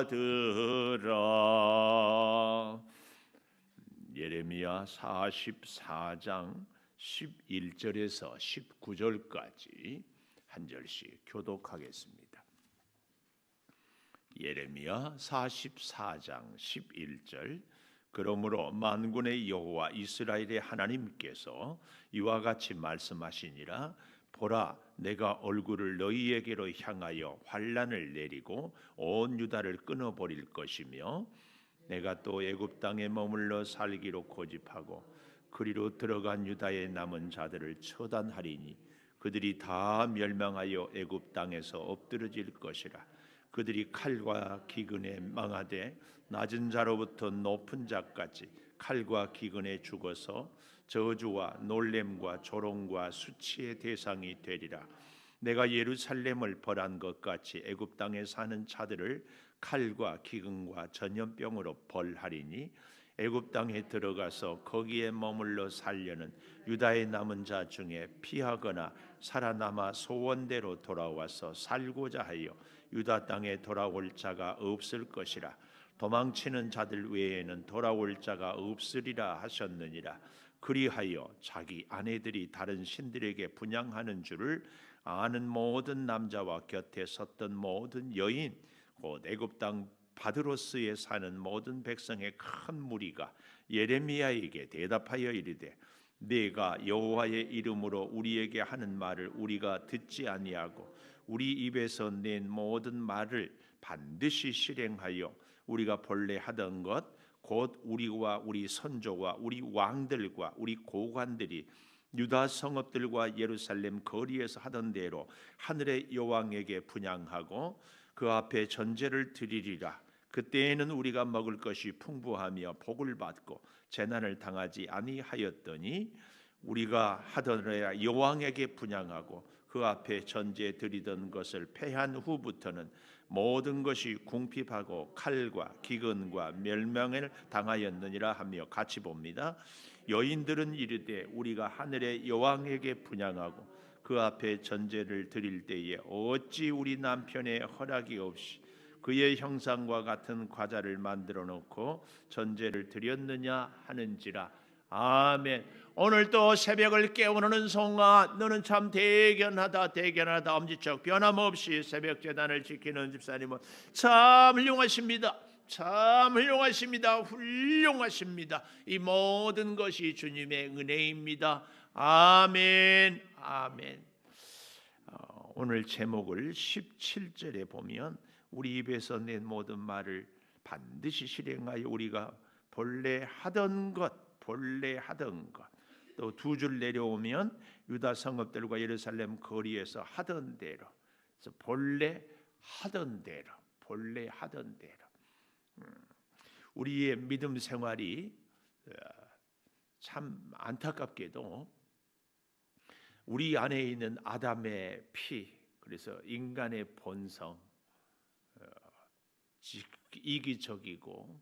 받으라. 예레미야 44장 11절에서 19절까지 한 절씩 교독하겠습니다. 예레미야 44장 11절. 그러므로 만군의 여호와 이스라엘의 하나님께서 이와 같이 말씀하시니라. 보라, 내가 얼굴을 너희에게로 향하여 환난을 내리고 온 유다를 끊어버릴 것이며, 내가 또 애굽 땅에 머물러 살기로 고집하고 그리로 들어간 유다의 남은 자들을 처단하리니 그들이 다 멸망하여 애굽 땅에서 엎드러질 것이라. 그들이 칼과 기근에 망하되 낮은 자로부터 높은 자까지 칼과 기근에 죽어서 저주와 놀램과 조롱과 수치의 대상이 되리라. 내가 예루살렘을 벌한 것 같이 애굽 땅에 사는 자들을 칼과 기근과 전염병으로 벌하리니 애굽 땅에 들어가서 거기에 머물러 살려는 유다의 남은 자 중에 피하거나 살아남아 소원대로 돌아와서 살고자 하여 유다 땅에 돌아올 자가 없을 것이라. 도망치는 자들 외에는 돌아올 자가 없으리라 하셨느니라. 그리하여 자기 아내들이 다른 신들에게 분향하는 줄을 아는 모든 남자와 곁에 섰던 모든 여인, 곧 애굽 땅 바드로스에 사는 모든 백성의 큰 무리가 예레미야에게 대답하여 이르되, 네가 여호와의 이름으로 우리에게 하는 말을 우리가 듣지 아니하고 우리 입에서 낸 모든 말을 반드시 실행하여 우리가 본래 하던 것 곧 우리와 우리 선조와 우리 왕들과 우리 고관들이 유다 성읍들과 예루살렘 거리에서 하던 대로 하늘의 여왕에게 분향하고 그 앞에 전제를 드리리라. 그때에는 우리가 먹을 것이 풍부하며 복을 받고 재난을 당하지 아니하였더니, 우리가 하더라 여왕에게 분향하고 그 앞에 전제 드리던 것을 패한 후부터는 모든 것이 궁핍하고 칼과 기근과 멸망을 당하였느니라 하며 같이 봅니다. 여인들은 이르되, 우리가 하늘의 여왕에게 분향하고 그 앞에 전제를 드릴 때에 어찌 우리 남편의 허락이 없이 그의 형상과 같은 과자를 만들어 놓고 전제를 드렸느냐 하는지라. 아멘. 오늘 또 새벽을 깨우는 은총아, 너는 참 대견하다 대견하다. 엄지척 변함없이 새벽 제단을 지키는 집사님은 참 훌륭하십니다. 참 훌륭하십니다. 훌륭하십니다. 이 모든 것이 주님의 은혜입니다. 아멘. 아멘. 오늘 제목을 17절에 보면, 우리 입에서 낸 모든 말을 반드시 실행하여 우리가 본래 하던 것, 본래 하던 것. 또 두 줄 내려오면 유다 성읍들과 예루살렘 거리에서 하던 대로. 그래서 본래 하던 대로, 본래 하던 대로. 우리의 믿음 생활이 참 안타깝게도 우리 안에 있는 아담의 피, 그래서 인간의 본성, 이기적이고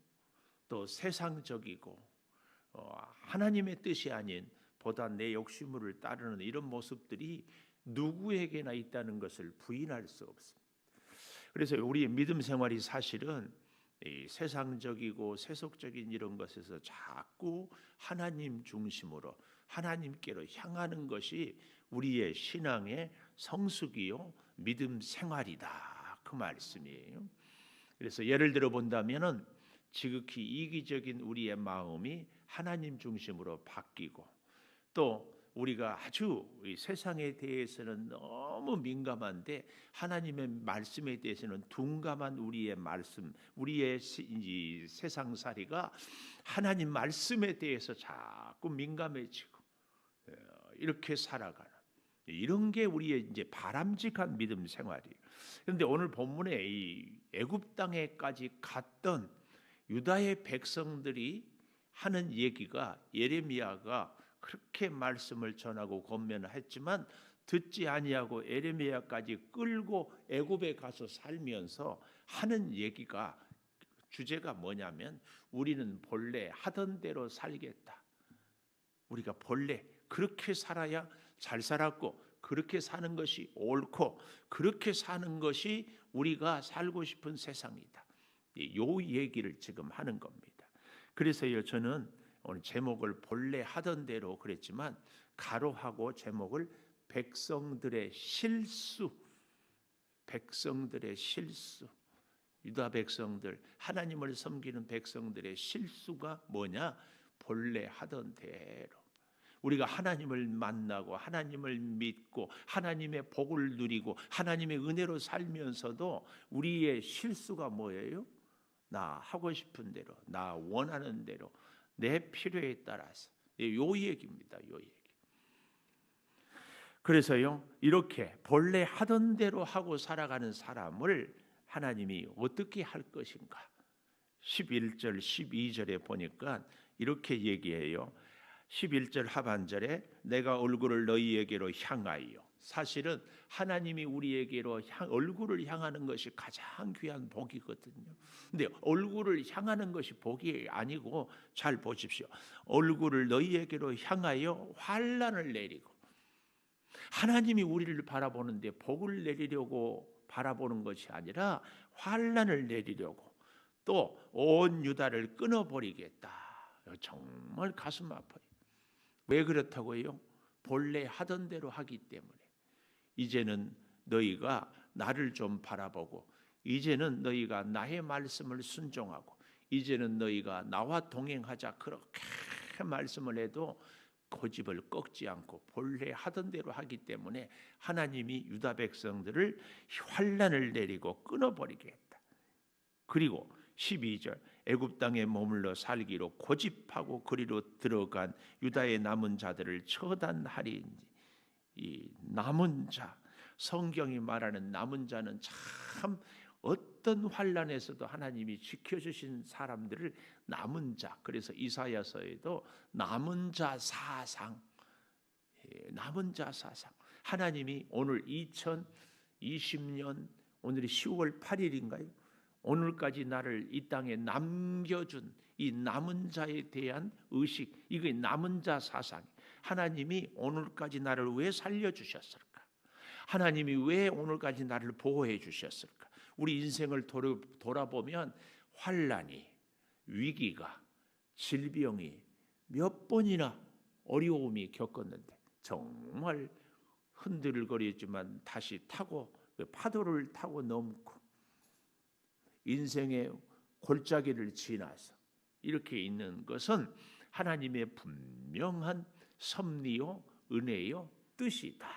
또 세상적이고 하나님의 뜻이 아닌 보다 내 욕심을 따르는 이런 모습들이 누구에게나 있다는 것을 부인할 수 없습니다. 그래서 우리의 믿음 생활이 사실은 이 세상적이고 세속적인 이런 것에서 자꾸 하나님 중심으로 하나님께로 향하는 것이 우리의 신앙의 성숙이요 믿음 생활이다, 그 말씀이에요. 그래서 예를 들어 본다면은 지극히 이기적인 우리의 마음이 하나님 중심으로 바뀌고, 또 우리가 아주 이 세상에 대해서는 너무 민감한데 하나님의 말씀에 대해서는 둔감한 우리의 말씀, 우리의 이 세상살이가 하나님 말씀에 대해서 자꾸 민감해지고 이렇게 살아가는, 이런 게 우리의 이제 바람직한 믿음 생활이에요. 그런데 오늘 본문에 이 애굽 땅에까지 갔던 유다의 백성들이 하는 얘기가, 예레미야가 그렇게 말씀을 전하고 권면했지만 듣지 아니하고 예레미야까지 끌고 애굽에 가서 살면서 하는 얘기가, 주제가 뭐냐면, 우리는 본래 하던 대로 살겠다. 우리가 본래 그렇게 살아야 잘 살았고, 그렇게 사는 것이 옳고, 그렇게 사는 것이 우리가 살고 싶은 세상이다. 요 얘기를 지금 하는 겁니다. 그래서요, 저는 오늘 제목을 본래 하던 대로 그랬지만 가로하고 제목을 백성들의 실수, 백성들의 실수, 유다 백성들, 하나님을 섬기는 백성들의 실수가 뭐냐? 본래 하던 대로 우리가 하나님을 만나고 하나님을 믿고 하나님의 복을 누리고 하나님의 은혜로 살면서도 우리의 실수가 뭐예요? 나 하고 싶은 대로, 나 원하는 대로, 내 필요에 따라서. 요 얘기입니다. 요 얘기. 그래서요, 이렇게 본래 하던 대로 하고 살아가는 사람을 하나님이 어떻게 할 것인가? 11절, 12절에 보니까 이렇게 얘기해요. 11절 하반절에 내가 얼굴을 너희에게로 향하여. 사실은 하나님이 우리에게로 얼굴을 향하는 것이 가장 귀한 복이거든요. 근데 얼굴을 향하는 것이 복이 아니고, 잘 보십시오. 얼굴을 너희에게로 향하여 환난을 내리고. 하나님이 우리를 바라보는데 복을 내리려고 바라보는 것이 아니라 환난을 내리려고, 또 온 유다를 끊어버리겠다. 정말 가슴 아파요. 왜 그렇다고요? 본래 하던 대로 하기 때문에. 이제는 너희가 나를 좀 바라보고, 이제는 너희가 나의 말씀을 순종하고, 이제는 너희가 나와 동행하자 그렇게 말씀을 해도 고집을 꺾지 않고 본래 하던 대로 하기 때문에 하나님이 유다 백성들을 환난을 내리고 끊어버리게 했다. 그리고 12절 애굽 땅에 머물러 살기로 고집하고 그리로 들어간 유다의 남은 자들을 처단하리니. 이 남은 자, 성경이 말하는 남은 자는 참 어떤 환난에서도 하나님이 지켜주신 사람들을 남은 자, 그래서 이사야서에도 남은 자 사상, 남은 자 사상. 하나님이 오늘 2020년 오늘이 10월 8일인가요? 오늘까지 나를 이 땅에 남겨준 이 남은 자에 대한 의식, 이게 남은 자 사상. 하나님이 오늘까지 나를 왜 살려주셨을까? 하나님이 왜 오늘까지 나를 보호해 주셨을까? 우리 인생을 돌아보면 환난이, 위기가, 질병이 몇 번이나 어려움이 겪었는데 정말 흔들거리지만 다시 타고, 파도를 타고 넘고 인생의 골짜기를 지나서 이렇게 있는 것은 하나님의 분명한 섭리요, 은혜요, 뜻이다.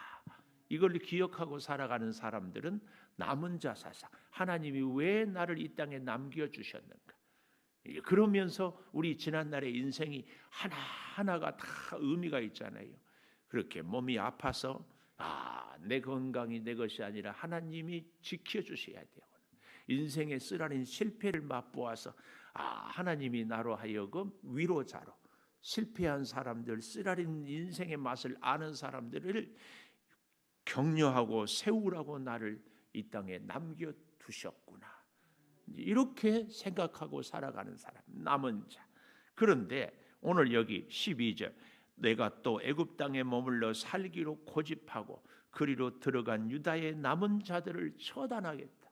이걸 기억하고 살아가는 사람들은 남은 자 사상, 하나님이 왜 나를 이 땅에 남겨주셨는가. 그러면서 우리 지난날의 인생이 하나하나가 다 의미가 있잖아요. 그렇게 몸이 아파서 내 건강이 내 것이 아니라 하나님이 지켜주셔야 돼요. 인생의 쓰라린 실패를 맛보아서 하나님이 나로 하여금 위로자로, 실패한 사람들, 쓰라린 인생의 맛을 아는 사람들을 격려하고 세우라고 나를 이 땅에 남겨두셨구나. 이렇게 생각하고 살아가는 사람, 남은 자. 그런데 오늘 여기 12절 내가 또 애굽 땅에 머물러 살기로 고집하고 그리로 들어간 유다의 남은 자들을 처단하겠다.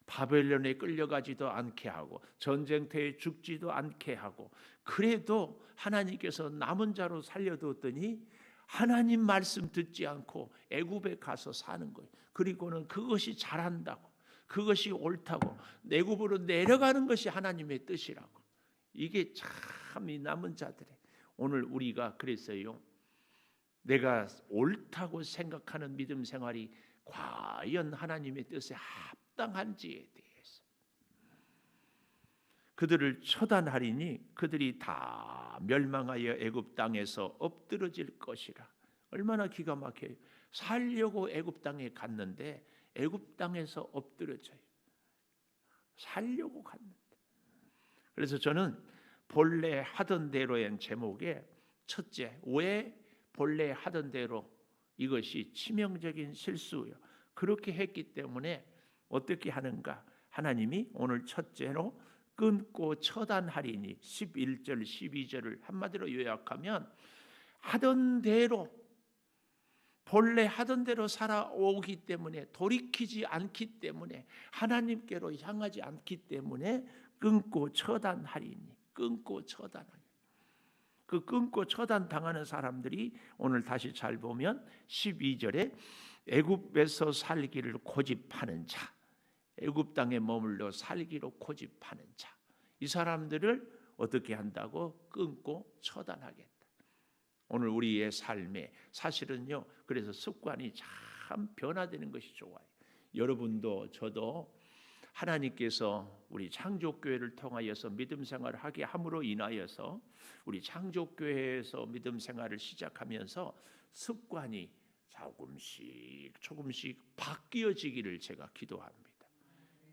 바벨론에 끌려가지도 않게 하고 전쟁터에 죽지도 않게 하고, 그래도 하나님께서 남은 자로 살려뒀더니 하나님 말씀 듣지 않고 애굽에 가서 사는 거예요. 그리고는 그것이 잘한다고, 그것이 옳다고, 애굽으로 내려가는 것이 하나님의 뜻이라고. 이게 참 이 남은 자들의, 오늘 우리가 그랬어요. 내가 옳다고 생각하는 믿음 생활이 과연 하나님의 뜻에 합당한지에 대해서. 그들을 처단하리니 그들이 다 멸망하여 애굽 땅에서 엎드러질 것이라. 얼마나 기가 막혀요. 살려고 애굽 땅에 갔는데 애굽 땅에서 엎드러져요. 살려고 갔는데. 그래서 저는 본래 하던 대로의 제목에 첫째, 왜 본래 하던 대로, 이것이 치명적인 실수요. 그렇게 했기 때문에 어떻게 하는가? 하나님이 오늘 첫째로 끊고 처단하리니, 11절 12절을 한마디로 요약하면 하던 대로 본래 하던 대로 살아오기 때문에, 돌이키지 않기 때문에, 하나님께로 향하지 않기 때문에 끊고 처단하리니. 끊고 처단하리. 그 끊고 처단당하는 사람들이 오늘 다시 잘 보면 12절에 애굽에서 살기를 고집하는 자, 애굽 땅에 머물러 살기로 고집하는 자, 이 사람들을 어떻게 한다고? 끊고 처단하겠다. 오늘 우리의 삶에 사실은요, 그래서 습관이 참 변화되는 것이 좋아요. 여러분도 저도 하나님께서 우리 창조교회를 통하여서 믿음 생활을 하게 함으로 인하여서 우리 창조교회에서 믿음 생활을 시작하면서 습관이 조금씩 바뀌어지기를 제가 기도합니다.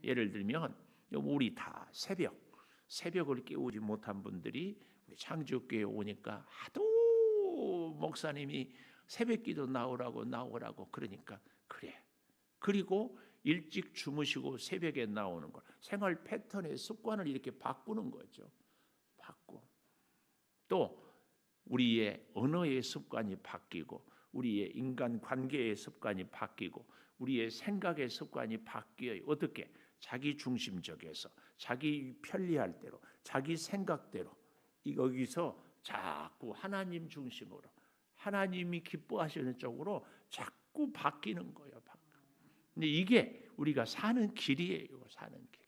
예를 들면 우리 다 새벽을 깨우지 못한 분들이 우리 창조교회에 오니까 하도 목사님이 새벽기도 나오라고 그러니까 그래. 그리고 일찍 주무시고 새벽에 나오는 것, 생활 패턴의 습관을 이렇게 바꾸는 거죠. 또 우리의 언어의 습관이 바뀌고, 우리의 인간 관계의 습관이 바뀌고, 우리의 생각의 습관이 바뀌어요. 어떻게? 자기 중심적에서 자기 편리할 대로, 자기 생각대로 여기서 자꾸 하나님 중심으로, 하나님이 기뻐하시는 쪽으로 자꾸 바뀌는 거예요. 근데 이게 우리가 사는 길이에요. 사는 길.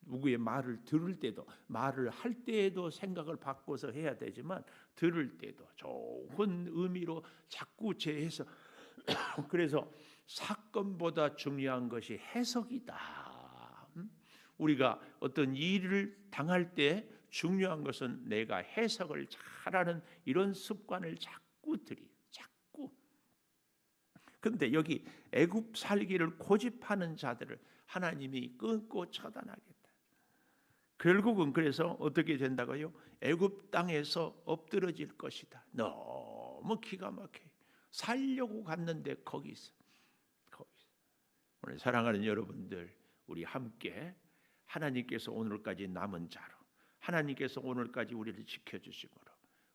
누구의 말을 들을 때도, 말을 할 때에도 생각을 바꿔서 해야 되지만, 들을 때도 좋은 의미로 자꾸 재해석. 그래서 사건보다 중요한 것이 해석이다. 우리가 어떤 일을 당할 때 중요한 것은 내가 해석을 잘하는 이런 습관을 자꾸 들여요. 그런데 여기 애굽 살기를 고집하는 자들을 하나님이 끊고 처단하겠다. 결국은 그래서 어떻게 된다고요? 애굽 땅에서 엎드러질 것이다. 너무 기가 막혀요. 살려고 갔는데 거기서. 오늘 사랑하는 여러분들, 우리 함께 하나님께서 오늘까지 남은 자로, 하나님께서 오늘까지 우리를 지켜주심으로,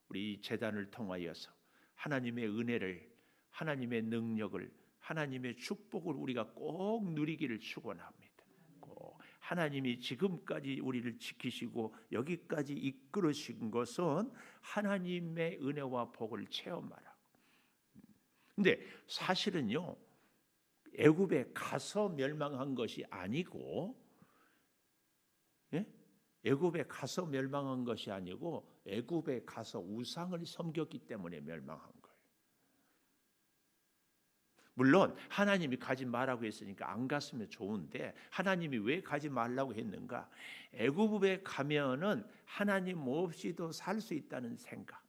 우리 제단을 통하여서 하나님의 은혜를, 하나님의 능력을, 하나님의 축복을 우리가 꼭 누리기를 축원합니다. 꼭 하나님이 지금까지 우리를 지키시고 여기까지 이끌으신 것은 하나님의 은혜와 복을 체험하라고. 근데 사실은요, 애굽에 가서 멸망한 것이 아니고, 애굽에 가서 멸망한 것이 아니고 애굽에 가서 우상을 섬겼기 때문에 멸망한 거예요. 물론 하나님이 가지 말라고 했으니까 안 갔으면 좋은데, 하나님이 왜 가지 말라고 했는가? 애굽에 가면은 하나님 없이도 살 수 있다는 생각.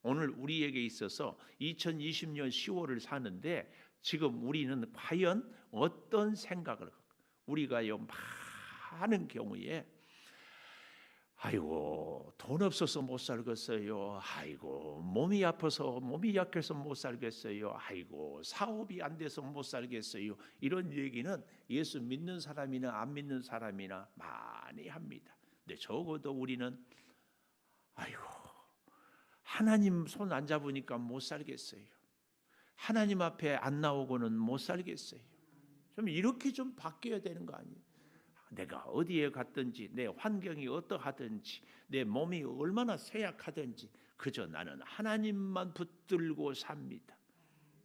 오늘 우리에게 있어서 2020년 10월을 사는데 지금 우리는 과연 어떤 생각을, 우리가요 많은 경우에 아이고 돈 없어서 못 살겠어요. 아이고 몸이 아파서, 몸이 약해서 못 살겠어요. 아이고 사업이 안 돼서 못 살겠어요. 이런 얘기는 예수 믿는 사람이나 안 믿는 사람이나 많이 합니다. 근데 적어도 우리는 아이고 하나님 손 안 잡으니까 못 살겠어요. 하나님 앞에 안 나오고는 못 살겠어요. 좀 이렇게 좀 바뀌어야 되는 거 아니에요? 내가 어디에 갔든지, 내 환경이 어떠하든지, 내 몸이 얼마나 쇠약하든지 그저 나는 하나님만 붙들고 삽니다.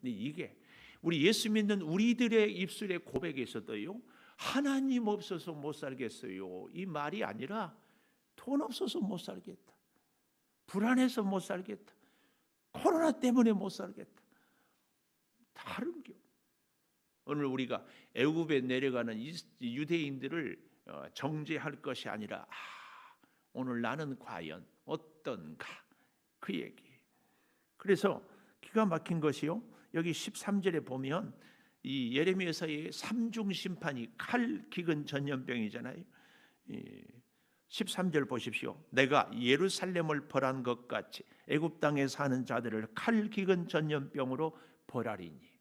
근데 이게 우리 예수 믿는 우리들의 입술의 고백에서도요, 하나님 없어서 못 살겠어요, 이 말이 아니라 돈 없어서 못 살겠다, 불안해서 못 살겠다, 코로나 때문에 못 살겠다, 다른 게. 오늘 우리가 애굽에 내려가는 유대인들을 정죄할 것이 아니라 오늘 나는 과연 어떤가, 그 얘기. 그래서 기가 막힌 것이요, 여기 13절에 보면 이 예레미야서의 삼중 심판이 칼 기근 전염병이잖아요. 13절 보십시오. 내가 예루살렘을 벌한 것 같이 애굽 땅에 사는 자들을 칼 기근 전염병으로 벌하리니.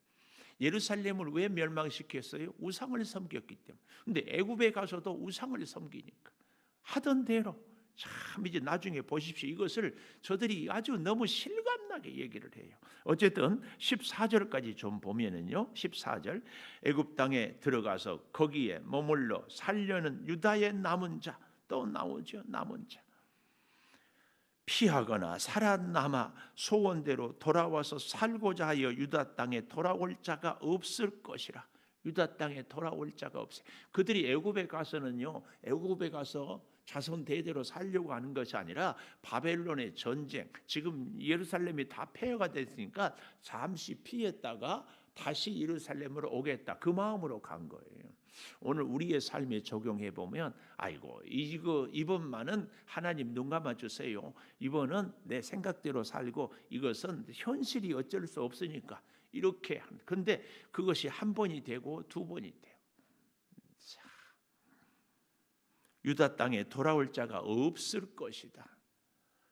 예루살렘을 왜 멸망시켰어요? 우상을 섬겼기 때문에. 근데 애굽에 가서도 우상을 섬기니까 하던 대로 참 이제 나중에 보십시오. 이것을 저들이 아주 너무 실감나게 얘기를 해요. 어쨌든 14절까지 좀 보면은요. 14절 애굽 땅에 들어가서 거기에 머물러 살려는 유다의 남은 자 또 나오죠. 남은 자 피하거나 살아남아 소원대로 돌아와서 살고자 하여 유다 땅에 돌아올 자가 없을 것이라. 유다 땅에 돌아올 자가 없어요. 그들이 애굽에 가서는요. 애굽에 가서 자손 대대로 살려고 하는 것이 아니라 바벨론의 전쟁, 지금 예루살렘이 다 폐허가 됐으니까 잠시 피했다가 다시 예루살렘으로 오겠다. 그 마음으로 간 거예요. 오늘 우리의 삶에 적용해 보면 아이고 이번만은 하나님 눈 감아 주세요. 이번은 내 생각대로 살고 이것은 현실이 어쩔 수 없으니까 이렇게. 근데 그것이 한 번이 되고 두 번이 돼요. 자, 유다 땅에 돌아올 자가 없을 것이다.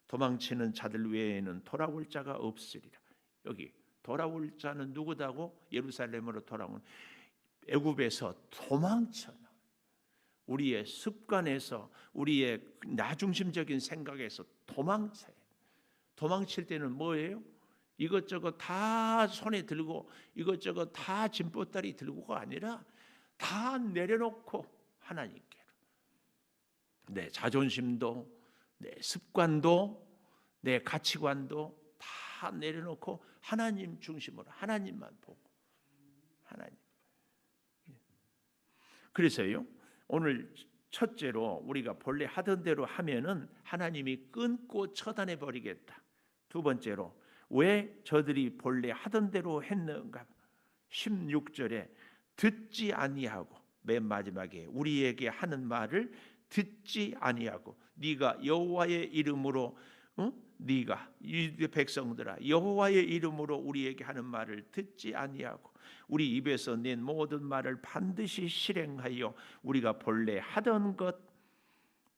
도망치는 자들 외에는 돌아올 자가 없으리라. 여기 돌아올 자는 누구다고? 예루살렘으로 돌아온 애굽에서 도망쳐 우리의 습관에서 우리의 나중심적인 생각에서 도망쳐요. 도망칠 때는 뭐예요? 이것저것 다 손에 들고 이것저것 다 짐보따리 들고가 아니라 다 내려놓고 하나님께로 내 자존심도 내 습관도 내 가치관도 다 내려놓고 하나님 중심으로 하나님만 보고 하나님. 그래서요 오늘 첫째로 우리가 본래 하던 대로 하면은 하나님이 끊고 처단해 버리겠다. 두 번째로 왜 저들이 본래 하던 대로 했는가? 16절에 듣지 아니하고 맨 마지막에 우리에게 하는 말을 듣지 아니하고 네가 여호와의 이름으로 네가 이 백성들아 여호와의 이름으로 우리에게 하는 말을 듣지 아니하고 우리 입에서 낸 모든 말을 반드시 실행하여 우리가 본래 하던 것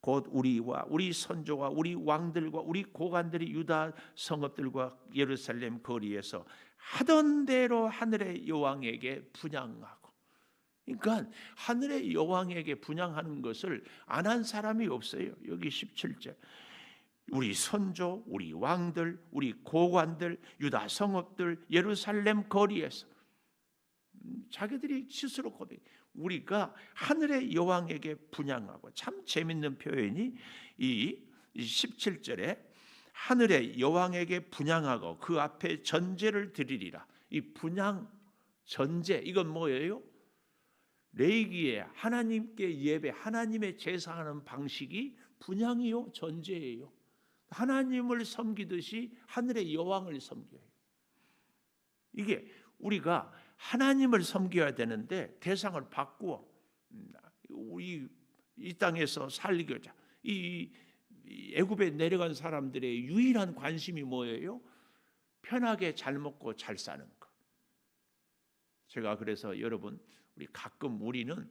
곧 우리와 우리 선조와 우리 왕들과 우리 고관들이 유다 성읍들과 예루살렘 거리에서 하던 대로 하늘의 여왕에게 분향하고. 그러니까 하늘의 여왕에게 분향하는 것을 안 한 사람이 없어요. 여기 17절 우리 선조, 우리 왕들, 우리 고관들, 유다 성읍들, 예루살렘 거리에서 자기들이 스스로 고백. 우리가 하늘의 여왕에게 분향하고. 참 재밌는 표현이 이 17절에 하늘의 여왕에게 분향하고 그 앞에 전제를 드리리라. 이 분향 전제 이건 뭐예요? 레위기에 하나님께 예배, 하나님의 제사하는 방식이 분향이요, 전제예요. 하나님을 섬기듯이 하늘의 여왕을 섬겨요. 이게 우리가 하나님을 섬겨야 되는데 대상을 바꾸어 우리 이 땅에서 살고자 이 애굽에 내려간 사람들의 유일한 관심이 뭐예요? 편하게 잘 먹고 잘 사는 것. 제가 그래서 여러분 우리 가끔 우리는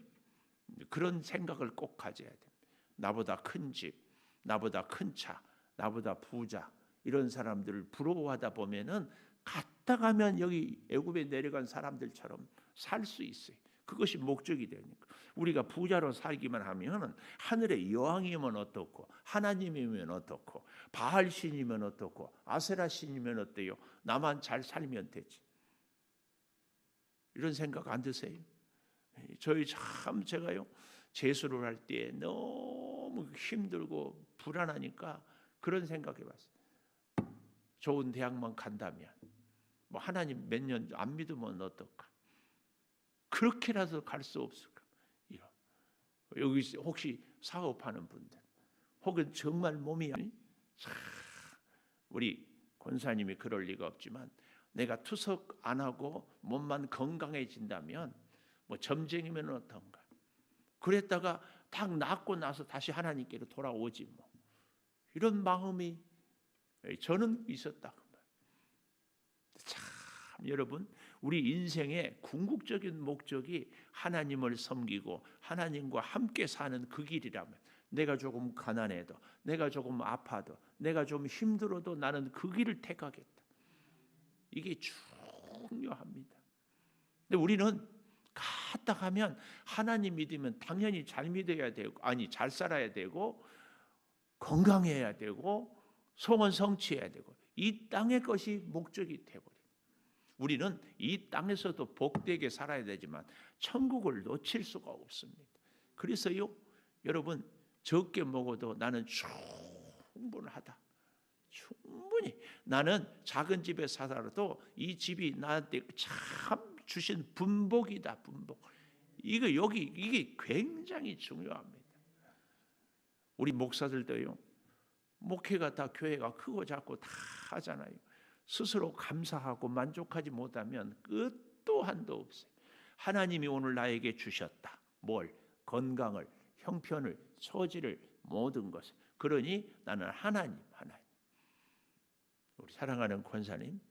그런 생각을 꼭 가져야 돼요. 나보다 큰 집, 나보다 큰 차, 나보다 부자 이런 사람들을 부러워하다 보면은 갔다 가면 여기 애굽에 내려간 사람들처럼 살 수 있어요. 그것이 목적이 되니까. 우리가 부자로 살기만 하면 하늘의 여왕이면 어떻고 하나님이면 어떻고 바알 신이면 어떻고 아세라 신이면 어때요? 나만 잘 살면 되지. 이런 생각 안 드세요? 제가요 재수를 할 때 너무 힘들고 불안하니까 그런 생각해봤어요. 좋은 대학만 간다면 뭐 하나님 몇 년 안 믿으면 어떨까? 그렇게라도 갈 수 없을까? 여기 혹시 사업하는 분들 혹은 정말 몸이 우리 권사님이 그럴 리가 없지만 내가 투석 안 하고 몸만 건강해진다면 뭐 점쟁이면 어떤가? 그랬다가 딱 낫고 나서 다시 하나님께로 돌아오지 뭐. 이런 마음이 저는 있었다. 참 여러분 우리 인생의 궁극적인 목적이 하나님을 섬기고 하나님과 함께 사는 그 길이라면 내가 조금 가난해도 내가 조금 아파도 내가 좀 힘들어도 나는 그 길을 택하겠다. 이게 중요합니다. 근데 우리는 갔다 가면 하나님 믿으면 당연히 잘 믿어야 되고 잘 살아야 되고 건강해야 되고 소원 성취해야 되고 이 땅의 것이 목적이 되버려. 우리는 이 땅에서도 복되게 살아야 되지만 천국을 놓칠 수가 없습니다. 그래서요, 여러분 적게 먹어도 나는 충분하다. 충분히 나는 작은 집에 살아도 이 집이 나한테 참 주신 분복이다. 분복. 이게 굉장히 중요합니다. 우리 목사들도요, 목회가 다 교회가 크고 작고 다 하잖아요. 스스로 감사하고 만족하지 못하면 끝도 한도 없어요. 하나님이 오늘 나에게 주셨다. 뭘? 건강을, 형편을, 처지를, 모든 것을. 그러니 나는 하나님. 우리 사랑하는 권사님,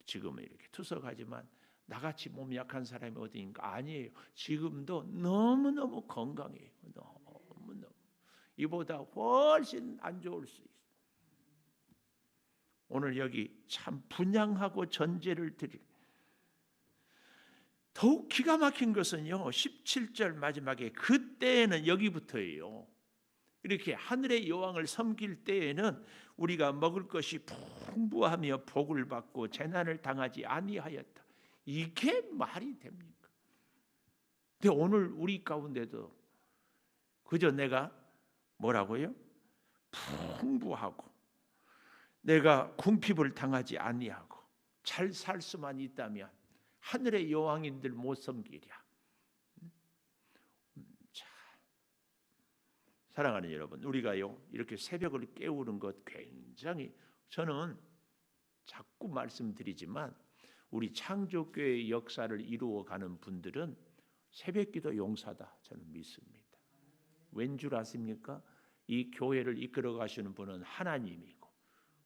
지금은 이렇게 투석하지만 나같이 몸이 약한 사람이 어디인가? 아니에요. 지금도 너무너무 건강해요. 너무너무. 이보다 훨씬 안 좋을 수 있어요. 오늘 여기 참 분향하고 전제를 드릴. 더욱 기가 막힌 것은요, 17절 마지막에 그때에는 여기부터예요. 이렇게 하늘의 여왕을 섬길 때에는 우리가 먹을 것이 풍부하며 복을 받고 재난을 당하지 아니하였다. 이게 말이 됩니까? 근데 오늘 우리 가운데도 그저 내가 뭐라고요? 풍부하고 내가 궁핍을 당하지 아니하고 잘 살 수만 있다면 하늘의 여왕인들 못 섬기랴. 사랑하는 여러분, 우리가요 이렇게 새벽을 깨우는 것 굉장히, 저는 자꾸 말씀드리지만 우리 창조교회의 역사를 이루어가는 분들은 새벽기도 용사다 저는 믿습니다. 왠 줄 아십니까? 이 교회를 이끌어 가시는 분은 하나님이고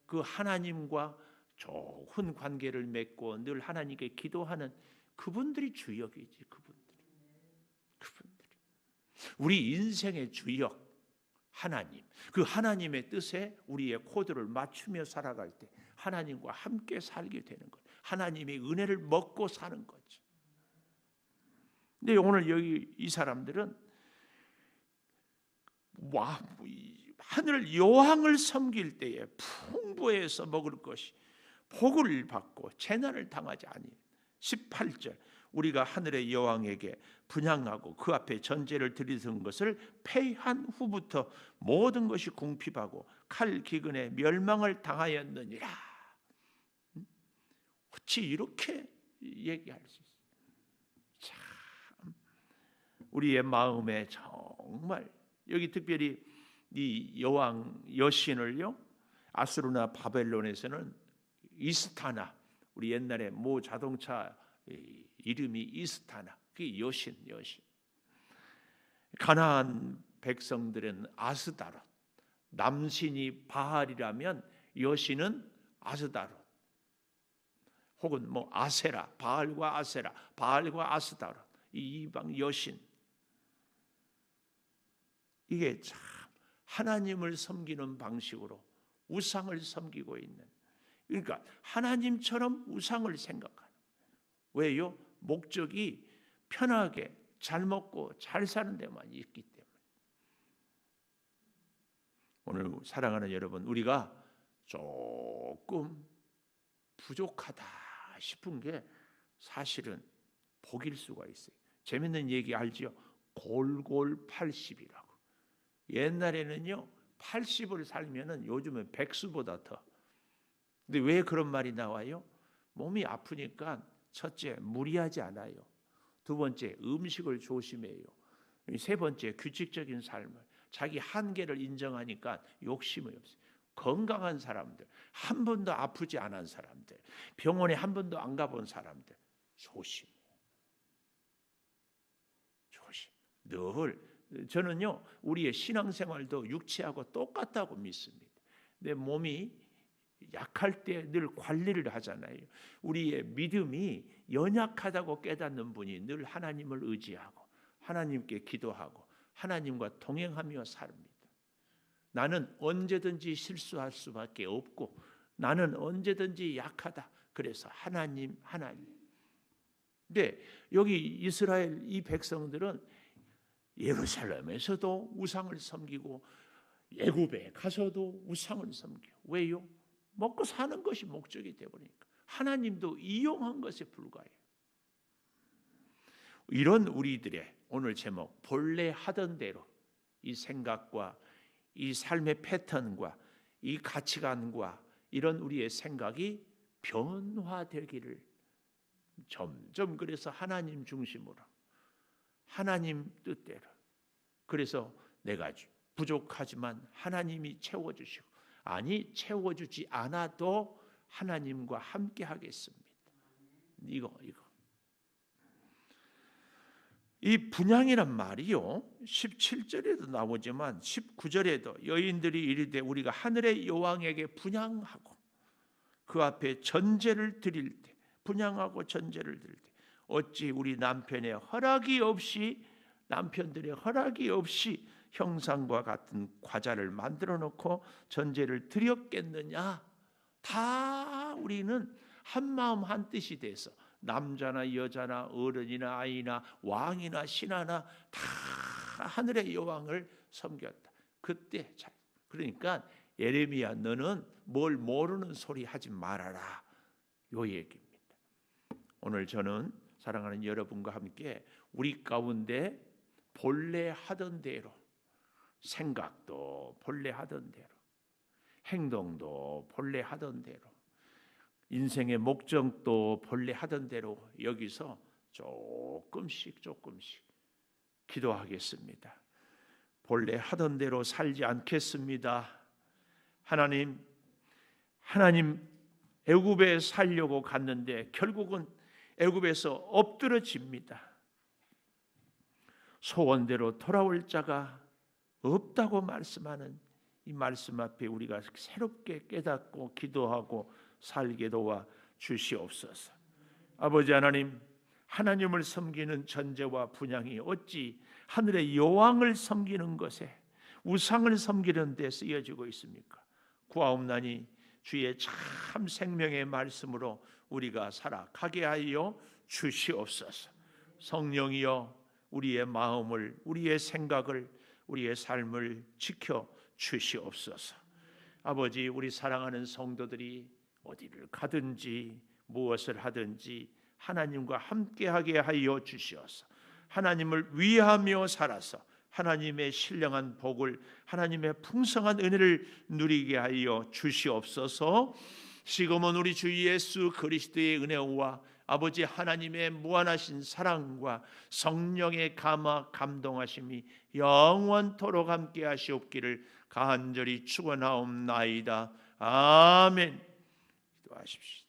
그 하나님과 좋은 관계를 맺고 늘 하나님께 기도하는 그분들이 주역이지. 그분들이 우리 인생의 주역 하나님, 그 하나님의 뜻에 우리의 코드를 맞추며 살아갈 때 하나님과 함께 살게 되는 것, 하나님의 은혜를 먹고 사는 거죠. 근데 오늘 여기 이 사람들은 하늘 여왕을 섬길 때에 풍부해서 먹을 것이 복을 받고 재난을 당하지 아니. 18절 우리가 하늘의 여왕에게 분향하고 그 앞에 전제를 드리던 것을 패한 후부터 모든 것이 궁핍하고 칼 기근에 멸망을 당하였느니라. 어찌 이렇게 얘기할 수 있어요? 참 우리의 마음에 정말 여기 특별히 이 여왕 여신을요, 아수르나 바벨론에서는 이스타나, 우리 옛날에 모 자동차 이름이 이스타나, 그게 여신. 가나안 백성들은 아스다롯, 남신이 바알이라면 여신은 아스다롯, 혹은 뭐 아세라, 바알과 아세라, 바알과 아스다롯, 이 이방 여신. 이게 참 하나님을 섬기는 방식으로 우상을 섬기고 있는, 그러니까 하나님처럼 우상을 생각하는. 왜요? 목적이 편하게 잘 먹고 잘 사는 데만 있기 때문에. 오늘 사랑하는 여러분, 우리가 조금 부족하다 싶은 게 사실은 복일 수가 있어요. 재밌는 얘기 알지요? 골골 80이라고. 옛날에는요 80을 살면은 요즘은 백수보다 더. 근데 왜 그런 말이 나와요? 몸이 아프니까 첫째 무리하지 않아요. 두 번째 음식을 조심해요. 세 번째 규칙적인 삶을, 자기 한계를 인정하니까 욕심이 없어요. 건강한 사람들, 한 번도 아프지 않은 사람들, 병원에 한 번도 안 가본 사람들 조심. 늘 저는요 우리의 신앙생활도 육체하고 똑같다고 믿습니다. 내 몸이 약할 때 늘 관리를 하잖아요. 우리의 믿음이 연약하다고 깨닫는 분이 늘 하나님을 의지하고 하나님께 기도하고 하나님과 동행하며 삽니다. 나는 언제든지 실수할 수밖에 없고 나는 언제든지 약하다. 그래서 하나님. 근데 여기 이스라엘 이 백성들은 예루살렘에서도 우상을 섬기고 애굽에 가서도 우상을 섬겨. 왜요? 먹고 사는 것이 목적이 되어버리니까. 하나님도 이용한 것에 불과해요. 이런 우리들의 오늘 제목, 본래 하던 대로 이 생각과 이 삶의 패턴과 이 가치관과 이런 우리의 생각이 변화되기를, 점점 그래서 하나님 중심으로, 하나님 뜻대로, 그래서 내가 부족하지만 하나님이 채워주시고, 아니 채워주지 않아도 하나님과 함께 하겠습니다. 이거 이 분향이란 말이요, 17절에도 나오지만 19절에도 여인들이 이르되 우리가 하늘의 여왕에게 분향하고 그 앞에 전제를 드릴 때, 분향하고 전제를 드릴 때 어찌 우리 남편의 허락이 없이, 남편들의 허락이 없이 형상과 같은 과자를 만들어 놓고 전제를 드렸겠느냐. 다 우리는 한 마음 한 뜻이 돼서 남자나 여자나 어른이나 아이나 왕이나 신하나 다 하늘의 여왕을 섬겼다. 그때 그러니까 예레미야, 너는 뭘 모르는 소리 하지 말아라, 요 얘기입니다. 오늘 저는 사랑하는 여러분과 함께 우리 가운데 본래 하던 대로, 생각도 본래 하던 대로, 행동도 본래 하던 대로, 인생의 목적도 본래 하던 대로 여기서 조금씩 기도하겠습니다. 본래 하던 대로 살지 않겠습니다. 하나님 애굽에 살려고 갔는데 결국은 애굽에서 엎드러집니다. 소원대로 돌아올 자가 없다고 말씀하는 이 말씀 앞에 우리가 새롭게 깨닫고 기도하고 살게 도와 주시옵소서. 아버지 하나님, 하나님을 섬기는 전제와 분향이 어찌 하늘의 여왕을 섬기는 것에, 우상을 섬기는 데 쓰여지고 있습니까? 구하옵나니 주의 참 생명의 말씀으로 우리가 살아가게 하여 주시옵소서. 성령이여, 우리의 마음을, 우리의 생각을, 우리의 삶을 지켜 주시옵소서. 아버지, 우리 사랑하는 성도들이 어디를 가든지 무엇을 하든지 하나님과 함께하게 하여 주시옵소서. 하나님을 위하며 살아서 하나님의 신령한 복을, 하나님의 풍성한 은혜를 누리게 하여 주시옵소서. 지금은 우리 주 예수 그리스도의 은혜와 아버지 하나님의 무한하신 사랑과 성령의 감화 감동하심이 영원토록 함께 하시옵기를 간절히 축원하옵나이다. 아멘. 기도하십시오.